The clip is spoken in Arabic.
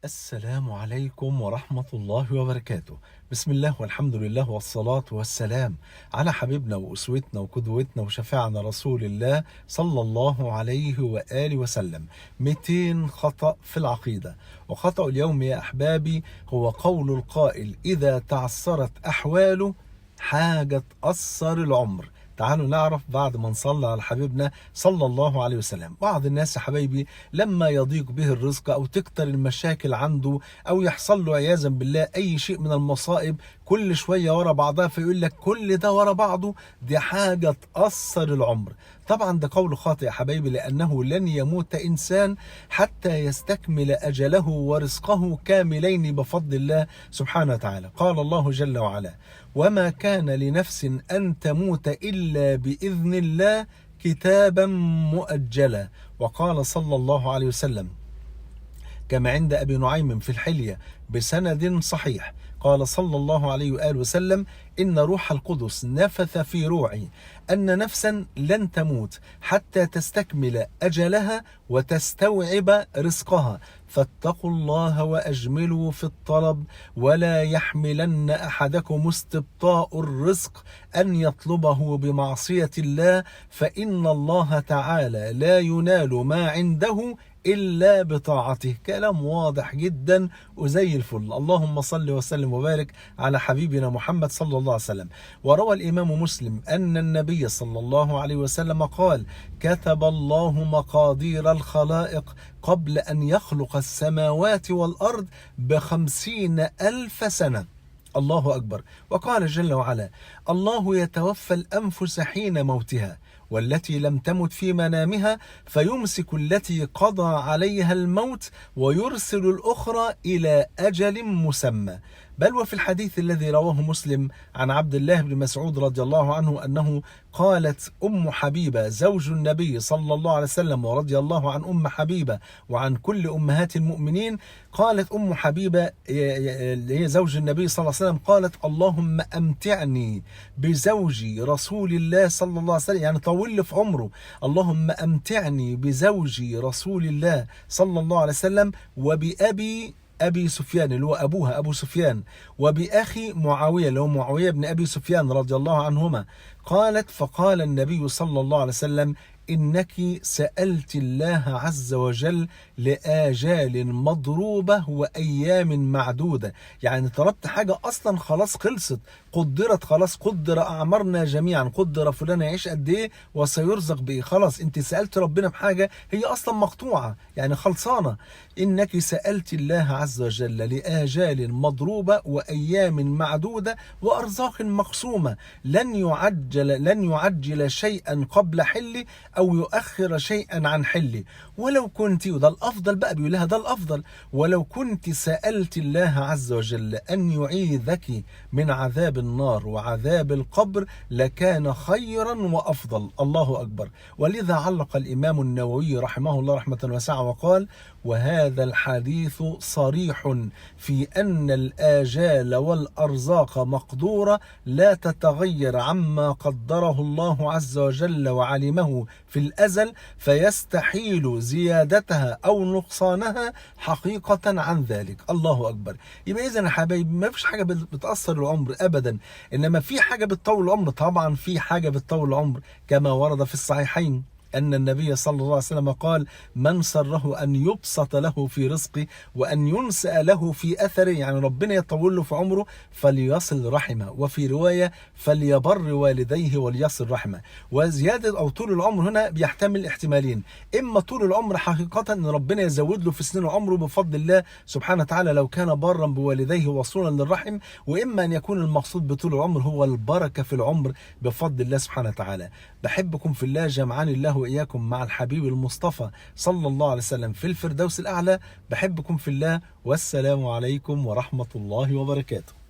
السلام عليكم ورحمة الله وبركاته. بسم الله والحمد لله والصلاة والسلام على حبيبنا وأسوتنا وقدوتنا وشفاعنا رسول الله صلى الله عليه وآله وسلم. 200 خطأ في العقيدة. وخطأ اليوم يا أحبابي هو قول القائل: إذا تعثرت أحواله حاجة تأثر العمر. تعالوا نعرف بعد ما نصلي على حبيبنا صلى الله عليه وسلم. بعض الناس يا حبايبي لما يضيق به الرزق أو تكتر المشاكل عنده أو يحصل له عياذا بالله أي شيء من المصائب كل شوية ورا بعضها، فيقول لك كل ده ورا بعضه دي حاجة تأثر العمر. طبعا ده قول خاطئ يا حبايبي، لأنه لن يموت إنسان حتى يستكمل أجله ورزقه كاملين بفضل الله سبحانه وتعالى. قال الله جل وعلا: وما كان لنفس أن تموت إلا بإذن الله كتابا مؤجلا. وقال صلى الله عليه وسلم كما عند أبي نعيم في الحلية بسند صحيح، قال صلى الله عليه وآله وسلم: إن روح القدس نفث في روعي أن نفسا لن تموت حتى تستكمل أجلها وتستوعب رزقها، فاتقوا الله وأجملوا في الطلب، ولا يحملن أحدكم استبطاء الرزق أن يطلبه بمعصية الله، فإن الله تعالى لا ينال ما عنده إلا بطاعته. كلام واضح جدا وزي الفل. اللهم صل وسلم وبارك على حبيبنا محمد صلى الله عليه وسلم. وروى الإمام مسلم أن النبي صلى الله عليه وسلم قال: كتب الله مقادير الخلائق قبل أن يخلق السماوات والأرض ب50,000 سنة. الله أكبر. وقال جل وعلا: الله يتوفى الأنفس حين موتها والتي لم تمت في منامها فيمسك التي قضى عليها الموت ويرسل الأخرى إلى أجل مسمى. بل وفي الحديث الذي رواه مسلم عن عبد الله بن مسعود رضي الله عنه أنه قالت أم حبيبة زوج النبي صلى الله عليه وسلم، ورضي الله عن حبيبة وعن كل أمهات المؤمنين، قالت أم حبيبة هي زوج النبي صلى الله عليه وسلم، قالت: اللهم أمتعني بزوجي رسول الله صلى الله عليه وسلم، يعني طول لي في عمره، اللهم أمتعني بزوجي رسول الله صلى الله عليه وسلم أبي سفيان اللي هو أبوها أبو سفيان، وبأخي معاوية اللي هو معاوية بن أبي سفيان رضي الله عنهما. قالت: فقال النبي صلى الله عليه وسلم: إنك سألت الله عز وجل لآجال مضروبة وأيام معدودة، يعني طلبت حاجة أصلا خلاص خلصت، قدرت خلاص، قدر أعمارنا جميعا، قدر فلان يعيش قد إيه وسيرزق بإيه، خلاص أنت سألت ربنا بحاجة هي أصلا مقطوعة يعني خلصانة. إنك سألت الله عز وجل لآجال مضروبة وأيام معدودة وأرزاق مقسومة، لن يعجل شيئا قبل حله أو يؤخر شيئا عن حله، ولو كنت، وده الأفضل بقى بيقول لها ده الأفضل، ولو كنت سألت الله عز وجل أن يعيذك من عذاب النار وعذاب القبر لكان خيرا وأفضل. الله أكبر. ولذا علق الإمام النووي رحمه الله رحمة واسعة وقال: وهذا الحديث صريح في أن الآجال والأرزاق مقدورة لا تتغير عما قدره الله عز وجل وعلمه في الأزل، فيستحيل زيادتها أو نقصانها حقيقة عن ذلك. الله أكبر. يبقى إذن يا حبايبي ما فيش حاجة بتأثر العمر أبدا، إنما في حاجة بتطول العمر. طبعا في حاجة بتطول العمر كما ورد في الصحيحين أن النبي صلى الله عليه وسلم قال: من سره أن يبسط له في رزقه وأن ينسأ له في أثره، يعني ربنا يطول له في عمره، فليصل رحمه، وفي رواية فليبر والديه وليصل رحمه. وزيادة أو طول العمر هنا بيحتمل احتمالين: إما طول العمر حقيقة أن ربنا يزود له في سنين عمره بفضل الله سبحانه وتعالى لو كان برا بوالديه وصولا للرحم، وإما أن يكون المقصود بطول العمر هو البركة في العمر بفضل الله سبحانه وتعالى. بحبكم في الله، جمعني الله وإياكم مع الحبيب المصطفى صلى الله عليه وسلم في الفردوس الأعلى. بحبكم في الله، والسلام عليكم ورحمة الله وبركاته.